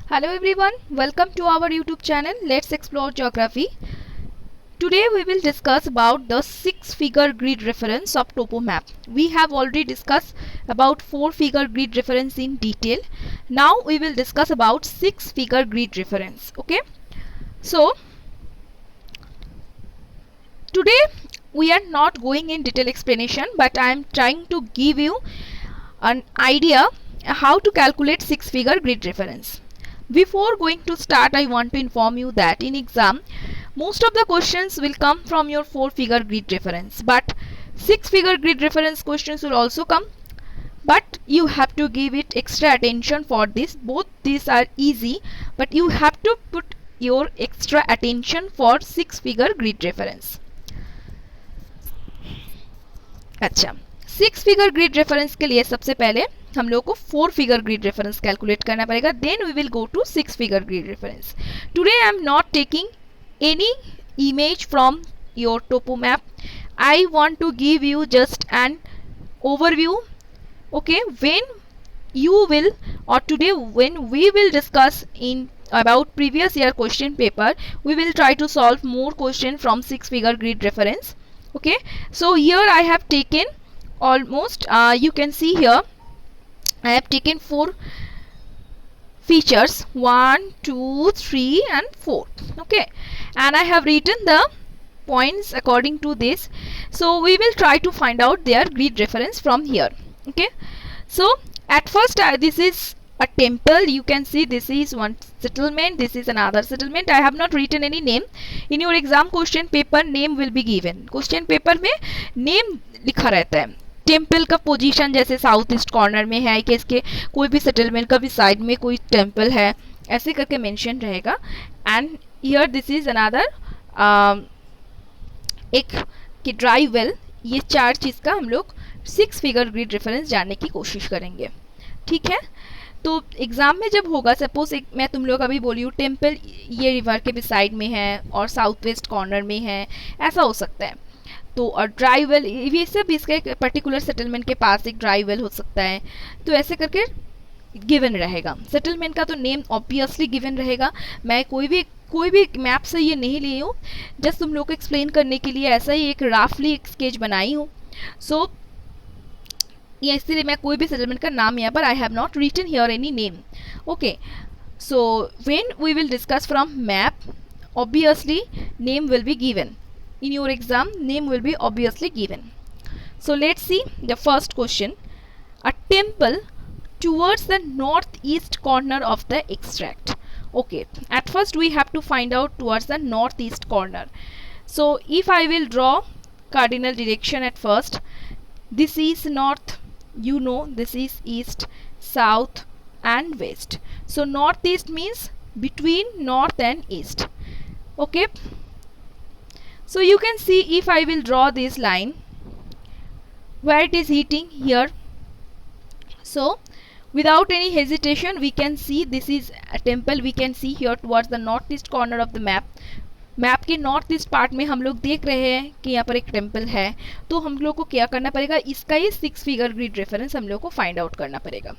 Hello everyone, welcome to our YouTube channel. Let's explore geography. Today we will discuss about the 6-figure grid reference of topo map. We have already discussed about 4-figure grid reference in detail. Now we will discuss about 6-figure grid reference. Okay. So today we are not going in detail explanation, but I am trying to give you an idea how to calculate 6-figure grid reference. Before going to start, I want to inform you that in exam, most of the questions will come from your 4-figure grid reference, but 6-figure grid reference questions will also come. But you have to give it extra attention for this. Both these are easy, but you have to put your extra attention for 6-figure grid reference. अच्छा, 6-figure grid reference के लिए सबसे पहले हम लोग को 4-figure grid reference calculate करना पड़ेगा. Then we will go to 6-figure grid reference. Today I am not taking any image from your topo map. I want to give you just an overview. Okay, when you will, or today when we will discuss in about previous year question paper, we will try to solve more question from 6-figure grid reference. Okay, so here I have taken almost you can see here I have taken 4 features, 1, 2, 3 and 4. Okay, and I have written the points according to this. So we will try to find out their grid reference from here. Okay, so at first this is a temple. You can see this is one settlement, this is another settlement. I have not written any name. In your exam question paper name will be given. Question paper में name लिखा रहता है. Temple का position जैसे south east corner में है कि इसके कोई भी सेटलमेंट का भी साइड में कोई टेम्पल है, ऐसे करके मेंशन रहेगा. And here this is another एक कि ड्राई वेल. ये 4 चीज़ का हम लोग 6-फिगर ग्रिड रेफरेंस जानने की कोशिश करेंगे. ठीक है, तो एग्ज़ाम में जब होगा, सपोज मैं तुम लोग अभी बोली हूँ टेम्पल ये रिवर के भी साइड में है और साउथ वेस्ट कॉर्नर में है, ऐसा हो सकता है. तो और ड्राई वेल ये सब इसका एक पर्टिकुलर सेटलमेंट के पास एक ड्राई वेल हो सकता है. तो ऐसे करके गिवन रहेगा. सेटलमेंट का तो नेम ऑब्वियसली गिवन रहेगा. मैं कोई भी मैप से ये नहीं ली हूँ, जस्ट तुम लोग को एक्सप्लेन करने के लिए ऐसा ही एक राफली एक स्केच बनाई हूँ. सो ये इसलिए मैं कोई भी सेटलमेंट का नाम यहाँ पर I have not written here any name. Okay, so when we will discuss from map, obviously name will be given. In your exam name will be obviously given. So let's see the first question. A temple towards the northeast corner of the extract. Okay, at first we have to find out towards the northeast corner. So if I will draw cardinal direction at first, this is north, you know, this is east, south and west. So northeast means between north and east. Okay, so you can see if I will draw this line where it is hitting here. So without any hesitation we can see this is a temple. We can see here towards the northeast corner of the map. Map के north east part में हम लोग देख रहे हैं कि यहाँ पर एक टेम्पल है. तो हम लोग को क्या करना पड़ेगा, इसका ये 6-फिगर ग्रिड रेफरेंस हम लोग को फाइंड आउट करना पड़ेगा.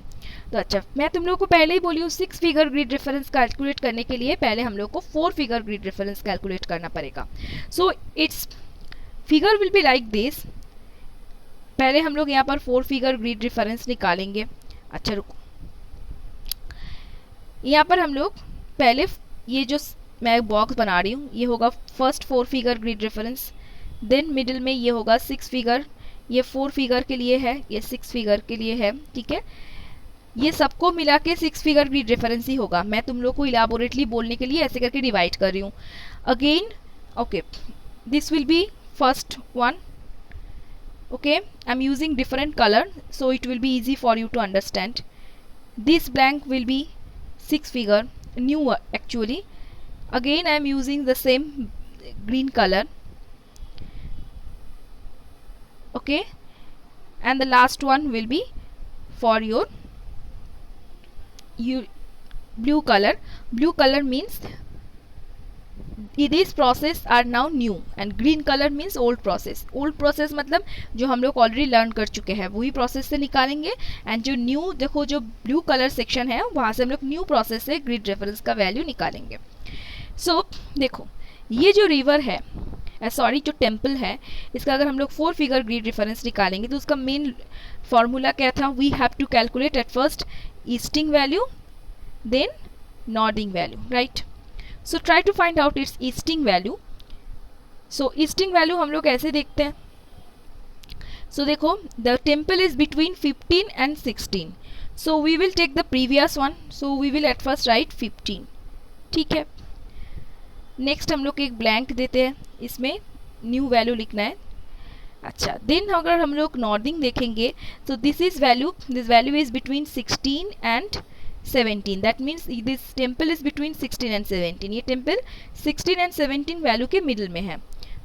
तो अच्छा, मैं तुम लोग को पहले ही बोली हूँ 6-फिगर ग्रिड रेफरेंस कैलकुलेट करने के लिए पहले हम लोग को 4-फिगर ग्रिड रेफरेंस कैलकुलेट करना पड़ेगा. So it's figure will be like this. पहले हम लोग यहाँ पर 4-फिगर ग्रिड रेफरेंस निकालेंगे. अच्छा रुको, यहाँ पर हम लोग पहले ये जो मैं बॉक्स बना रही हूँ ये होगा फर्स्ट 4-फिगर ग्रिड रेफरेंस. देन मिडिल में ये होगा 6-फिगर. ये 4-फिगर के लिए है, ये 6-फिगर के लिए है. ठीक है, ये सबको मिला के 6-फिगर ग्रिड रेफरेंस ही होगा. मैं तुम लोग को इलाबोरेटली बोलने के लिए ऐसे करके डिवाइड कर रही हूँ. Again okay, this will be first one. Okay, I am using different colour so it will be easy for you to understand. This blank will be 6-figure, new actually. Again I am using the same green color. Okay, and the last one will be for your blue color. Blue color means this process are now new and green colour means old process. Old process मतलब जो हम लोग already learn कर चुके हैं वही process से निकालेंगे. एंड जो न्यू देखो जो ब्लू कलर सेक्शन है वहाँ से हम लोग न्यू प्रोसेस से ग्रिड रेफरेंस का वैल्यू निकालेंगे. सो देखो ये जो रिवर है सॉरी जो टेम्पल है इसका अगर हम लोग 4 फिगर ग्रिड रेफरेंस निकालेंगे तो उसका मेन फॉर्मूला क्या था. We have to calculate at first easting value then northing value, right. So try to find out its easting value. So easting value हम लोग ऐसे देखते हैं. सो देखो the temple is between 15 and 16. So we will take the previous one. So we will at first write 15. ठीक है. Next हम लोग एक ब्लैंक देते हैं, इसमें न्यू वैल्यू लिखना है. अच्छा देन अगर हम लोग नॉर्दिंग देखेंगे तो this value is between 16 and 17. That means this temple is between 16 and 17. ये टेम्पल 16 एंड 17 वैल्यू के मिडिल में है.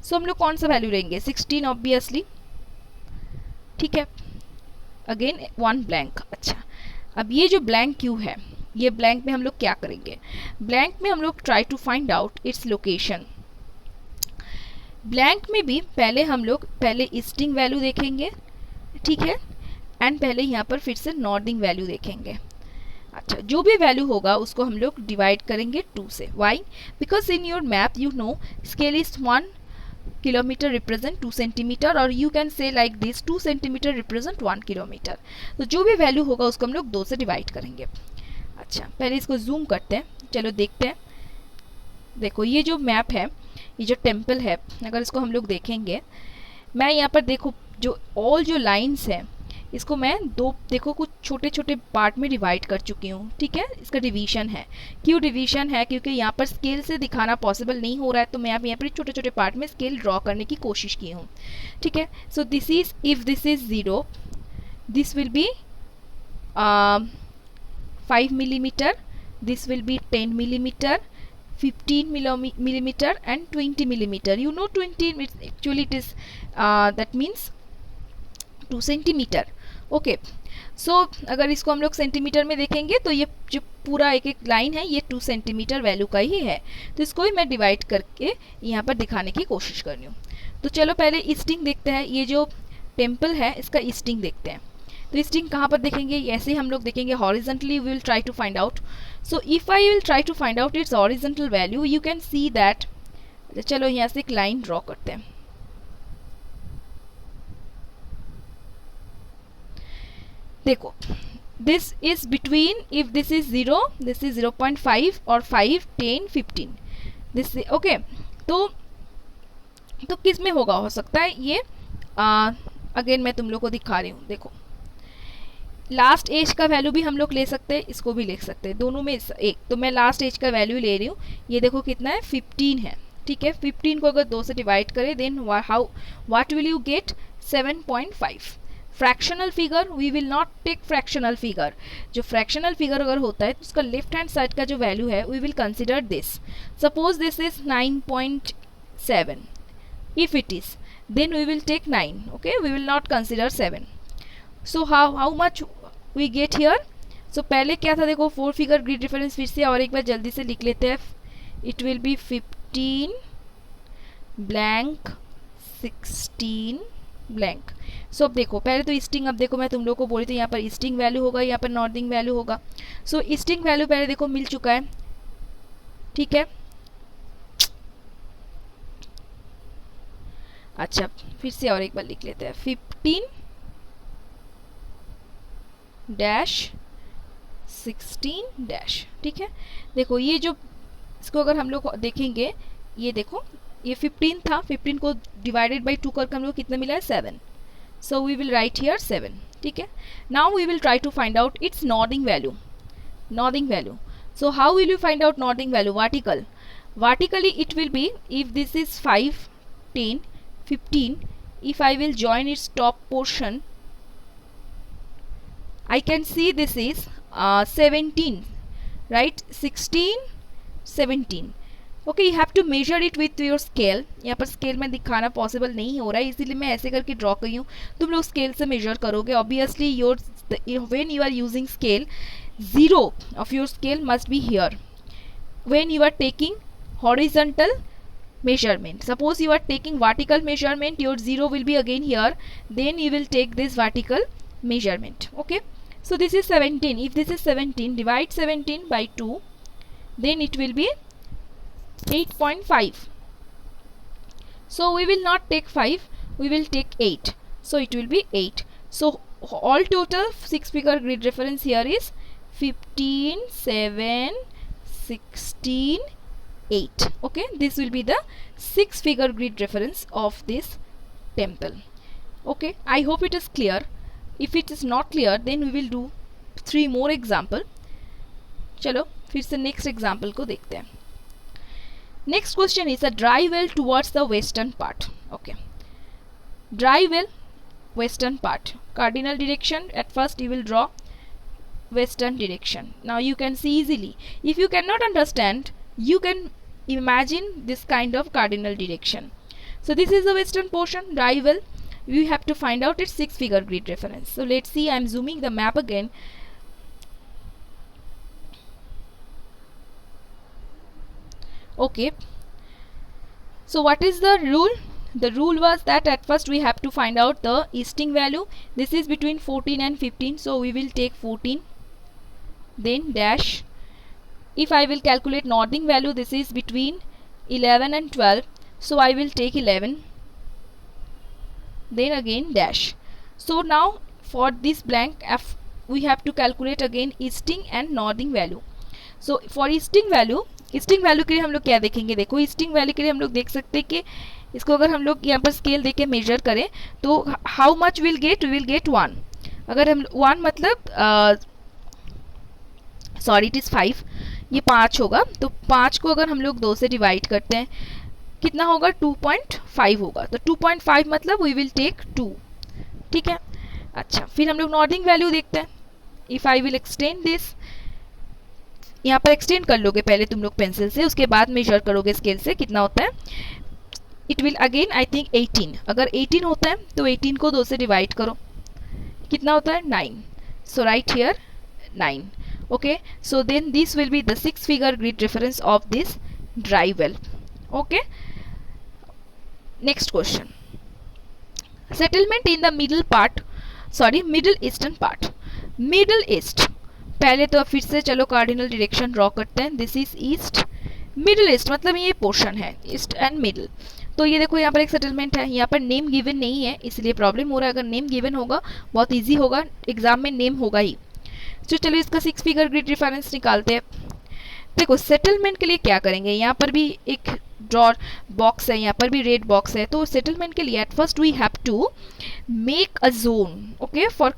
सो हम लोग कौन सा वैल्यू लेंगे 16 ऑब्वियसली. ठीक है. Again one blank. अच्छा अब ये जो ब्लैंक क्यों है, ये ब्लैंक में हम लोग क्या करेंगे. ब्लैंक में हम लोग try to find out its location. Blank में भी हम लोग पहले ईस्टिंग वैल्यू देखेंगे, ठीक है, एंड पहले यहाँ पर फिर से नॉर्दिंग वैल्यू देखेंगे. अच्छा जो भी वैल्यू होगा उसको हम लोग डिवाइड करेंगे 2 से. Why? Because in your map you know scale is 1 kilometre represent 2 centimetre और you can say like this 2 centimetre represent 1 kilometre. तो जो भी वैल्यू होगा उसको हम लोग 2 से डिवाइड करेंगे. अच्छा पहले इसको जूम करते हैं, चलो देखते हैं. देखो ये जो मैप है, ये जो टेम्पल है, अगर इसको हम लोग देखेंगे, मैं यहाँ पर देखो जो ऑल जो लाइंस है इसको मैं देखो कुछ छोटे छोटे पार्ट में डिवाइड कर चुकी हूँ. ठीक है. इसका डिवीजन है. क्यों डिवीजन है? क्योंकि यहाँ पर स्केल से दिखाना पॉसिबल नहीं हो रहा है तो मैं यहाँ पर छोटे छोटे पार्ट में स्केल ड्रॉ करने की कोशिश की हूँ. ठीक है. So this is if this is 0 this will be 5 millimeter, this will be 10 millimeter, 15 millimeter and 20 millimeter. You know 20 actually it is that means 2 centimeter. Okay. सो अगर इसको हम लोग सेंटीमीटर में देखेंगे तो ये जो पूरा एक एक लाइन है ये 2 सेंटीमीटर वैल्यू का ही है. तो इसको ही मैं डिवाइड करके यहाँ पर दिखाने की कोशिश कर रही हूँ. तो चलो पहले ईस्टिंग देखते हैं. ये जो टेम्पल है इसका ईस्टिंग देखते हैं. तो ईस्टिंग कहाँ पर देखेंगे? ऐसे ही हम लोग देखेंगे horizontally. We will try to find out. So if I will try to find out its horizontal value you can see that. चलो यहाँ से एक लाइन ड्रॉ करते हैं. देखो this is between if this is 0 this is 0.5 और 5 10 15 this okay. तो किस में होगा? हो सकता है ये अगेन मैं तुम लोग को दिखा रही हूँ. देखो लास्ट एज का वैल्यू भी हम लोग ले सकते हैं, इसको भी ले सकते हैं, दोनों में एक. तो मैं लास्ट एज का वैल्यू ले रही हूँ. ये देखो कितना है 15 है. ठीक है. 15 को अगर 2 से डिवाइड करें then what will you get 7.5. Fractional figure we will not take fractional figure. जो फ्रैक्शनल फिगर अगर होता है तो उसका लेफ्ट हैंड साइड का जो वैल्यू है we will consider this. Suppose this is 9.7. If it is then we will take 9. okay, we will not consider 7. so how much we get here? so पहले क्या था देखो 4 फिगर ग्रिड रेफरेंस फिर से और एक बार जल्दी से लिख लेते हैं. it will be 15 blank 16 blank. so अब देखो पहले तो ईस्टिंग, अब देखो मैं तुम लोग को बोली थी यहाँ पर ईस्टिंग वैल्यू होगा, यहाँ पर नॉर्दिंग वैल्यू होगा. सो ईस्टिंग वैल्यू पहले देखो मिल चुका है. ठीक है. अच्छा फिर से और एक बार लिख लेते हैं 15 डैश 16 डैश. ठीक है. देखो ये जो इसको अगर हम लोग देखेंगे, ये देखो ये 15 था, 15 को डिवाइडेड बाई 2 करके हम लोग कितना मिला है 7. So we will write here 7. ठीक है. Now we will try to find out its northing value. Northing value. So how will you find out northing value? Vertically it will be if this is 5 10 15. if I will join its top portion I can see this is 17, right? 16 17. okay, you have to measure it with your scale. यहाँ पर scale में दिखाना possible नहीं हो रहा है इसीलिए मैं ऐसे करके ड्रॉ करी हूँ. तुम लोग स्केल से मेजर करोगे obviously. Your when you are using scale, 0 of your scale must be here. when you are taking horizontal measurement. Suppose you are taking vertical measurement, your 0 will be again here, then you will take this vertical measurement. Okay, so this is 17. If this is 17, divide 17 by 2, then it will be 8.5. So we will not take 5, we will take 8, so it will be 8. So all total 6 figure grid reference here is 15, 7, 16, 8. Okay, this will be the 6 figure grid reference of this temple. Okay, I hope it is clear. If it is not clear, then we will do 3 more example. चलो फिर से next example को देखते हैं. Next question is a dry well towards the western part. Okay, dry well, western part, cardinal direction. At first you will draw western direction. Now you can see easily. If you cannot understand, you can imagine this kind of cardinal direction. So this is the western portion, dry well. You have to find out its 6 figure grid reference. So let's see, I am zooming the map again. Okay, so what is the rule? The rule was that at first we have to find out the easting value. This is between 14 and 15, so we will take 14, then dash. If I will calculate northing value, this is between 11 and 12, so I will take 11, then again dash. So now for this blank F we have to calculate again easting and northing value. So for easting value के लिए हम लोग क्या देखेंगे? देखो easting value के लिए हम लोग देख सकते हैं कि इसको अगर हम लोग यहाँ पर स्केल देके मेजर करें तो how much will get? We will get 1. अगर हम 1 मतलब सॉरी इट इज़ 5, ये 5 होगा, तो 5 को अगर हम लोग 2 से डिवाइड करते हैं कितना होगा? 2.5 होगा. तो 2.5 मतलब वी विल टेक 2. ठीक है. अच्छा, फिर हम लोग नॉर्थिंग वैल्यू देखते हैं. If I will extend this, यहाँ पर एक्सटेंड कर लोगे पहले तुम लोग पेंसिल से, उसके बाद मेजर करोगे स्केल से कितना होता है. It will again I think 18. अगर 18 होता है तो 18 को 2 से डिवाइड करो, कितना होता है? 9. सो write here 9. Okay, so then this will be the 6 figure grid reference of this dry well. Okay, next question. Settlement in the middle part, sorry middle eastern part. Middle east, पहले तो फिर से चलो cardinal direction draw करते हैं. This is east, middle east मतलब ये portion है ईस्ट एंड मिडिल. तो ये देखो यहाँ पर एक सेटलमेंट है, यहाँ पर नेम गिवन नहीं है इसलिए प्रॉब्लम हो रहा है. अगर नेम गिवन होगा बहुत इजी होगा, एग्जाम में नेम होगा ही. तो चलो इसका 6 फिगर ग्रिड रेफरेंस निकालते हैं. देखो सेटलमेंट के लिए क्या करेंगे, यहाँ पर भी एक ड्रॉ बॉक्स है, यहाँ पर भी रेड बॉक्स है. तो सेटलमेंट के लिए at first we have to make a zone. Okay, for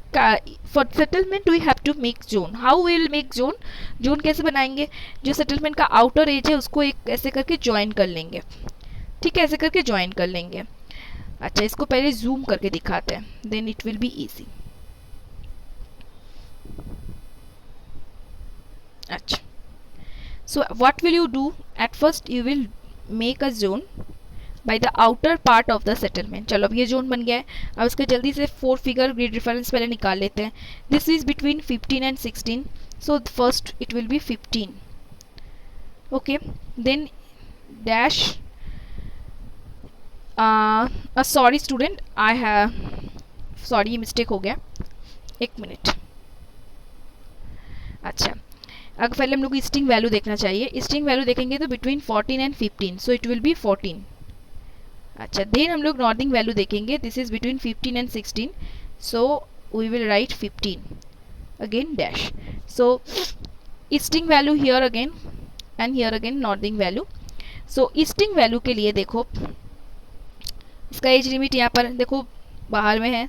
settlement we have to make zone. How we will make zone? Zone कैसे बनाएंगे? जो सेटलमेंट का आउटर एज है उसको एक ऐसे करके ज्वाइन कर लेंगे. ठीक है, ऐसे करके ज्वाइन कर लेंगे. अच्छा, इसको पहले जूम करके दिखाते हैं, then it will be easy. अच्छा, so what will you do? At first you will make a zone by the outer part of the settlement. चलो अब ये जोन बन गया है. अब इसके जल्दी से 4 फिगर ग्रिड रेफरेंस पहले निकाल लेते हैं. This is between 15 and 16, so first it will be 15. Okay, then dash. Sorry student, I have sorry ये मिस्टेक हो गया, एक मिनट. अच्छा, अगर पहले हम लोग ईस्टिंग वैल्यू देखना चाहिए. ईस्टिंग वैल्यू देखेंगे तो between 14 and 15, so it will be 14. अच्छा, देन हम लोग नॉर्थिंग वैल्यू देखेंगे. This is between 15 and 16, so we will write 15 again dash. So easting value here again and here again northing value. So easting value के लिए देखो इसका age limit यहाँ पर देखो बाहर में है,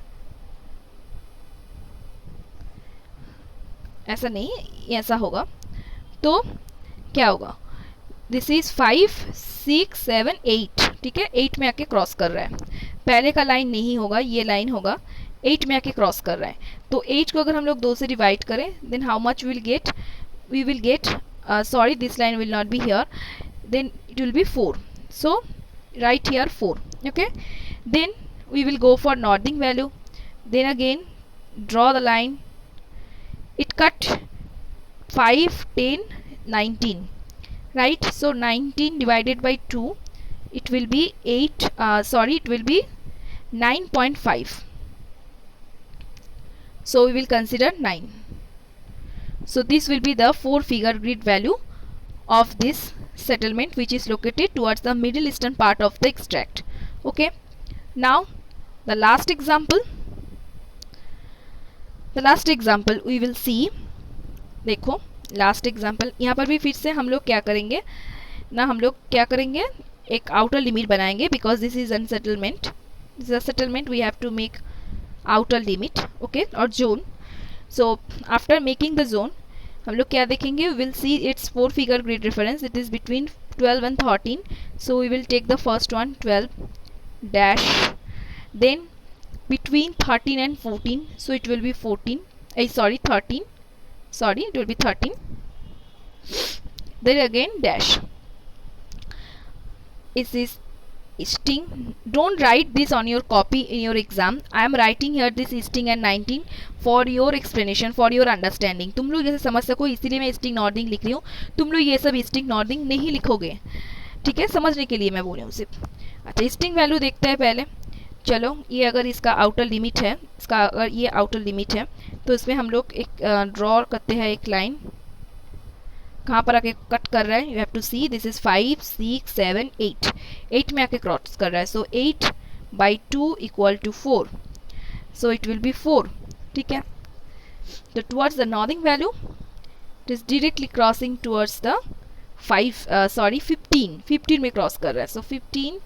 ऐसा नहीं ऐसा होगा. तो क्या होगा? This is 5, 6, 7, 8. ठीक है, 8 में आके क्रॉस कर रहा है. पहले का लाइन नहीं होगा, ये लाइन होगा. 8 में आके क्रॉस कर रहा है. तो 8 को अगर हम लोग 2 से डिवाइड करें, then how much will get? We will get sorry this line will not be here, then it will be 4. So write here 4. Okay, then we will go for northing value. Then again draw the line. It cut 5, 10, 19, right? So 19 divided by 2, it will be 9.5. So we will consider 9. So this will be the 4-figure grid value of this settlement, which is located towards the middle eastern part of the extract. Okay, now the last example we will see. देखो last example, यहाँ पर भी फिर से हम लोग क्या करेंगे ना, हम लोग क्या करेंगे, एक आउटर लिमिट बनाएंगे, because this is unsettlement, this is a settlement, we have to make outer limit. Okay, और zone. So after making the zone हम लोग क्या देखेंगे, will see its 4-figure grid reference, it is between 12 and 13. So we will take the first one, 12 dash, then between 13 and 14, so it will be 13, it will be 13, then again dash. Is this sting? Don't write this on your copy in your exam. I am writing here this sting and 19 for your explanation, for your understanding. तुम लोग जैसे समझ सको इसीलिए मैं sting नॉर्डिंग लिख रही हूँ. तुम लोग ये सब स्टिंग नॉर्डिंग नहीं लिखोगे, ठीक है, समझने के लिए मैं बोल रही हूँ सिर्फ. अच्छा, स्टिंग वैल्यू देखते हैं पहले. चलो, ये अगर इसका आउटर लिमिट है, अगर ये आउटर लिमिट है तो इसमें हम लोग एक ड्रॉ करते हैं एक लाइन. कहाँ पर आके कट कर रहा है, you have to see, this is 5, 6, 7, 8. 8 में आके क्रॉस कर रहा है. So 8/2 equal to 4. So it will be 4. ठीक है, तो towards the northing value it is directly crossing towards the 15 में क्रॉस कर रहा है. सो 15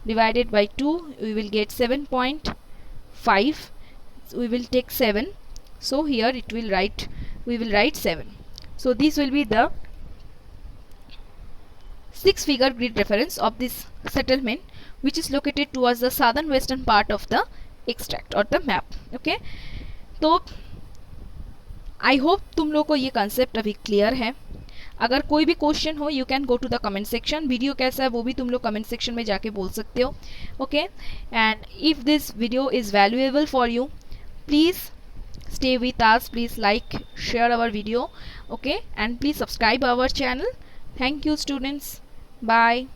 divided by 2 we will get 7.5. we will take 7, so here we will write 7. So this will be the 6-figure grid reference of this settlement, which is located towards the southern western part of the extract or the map. Okay, तो I hope तुम लोग को ये concept अभी clear है. अगर कोई भी क्वेश्चन हो, you can go to the comment section. Video कैसा है वो भी तुम लोग कमेंट सेक्शन में जाके बोल सकते हो. Okay, and if this video is valuable for you, please stay with us, please like, share our video, okay, and please subscribe our channel. Thank you students, bye.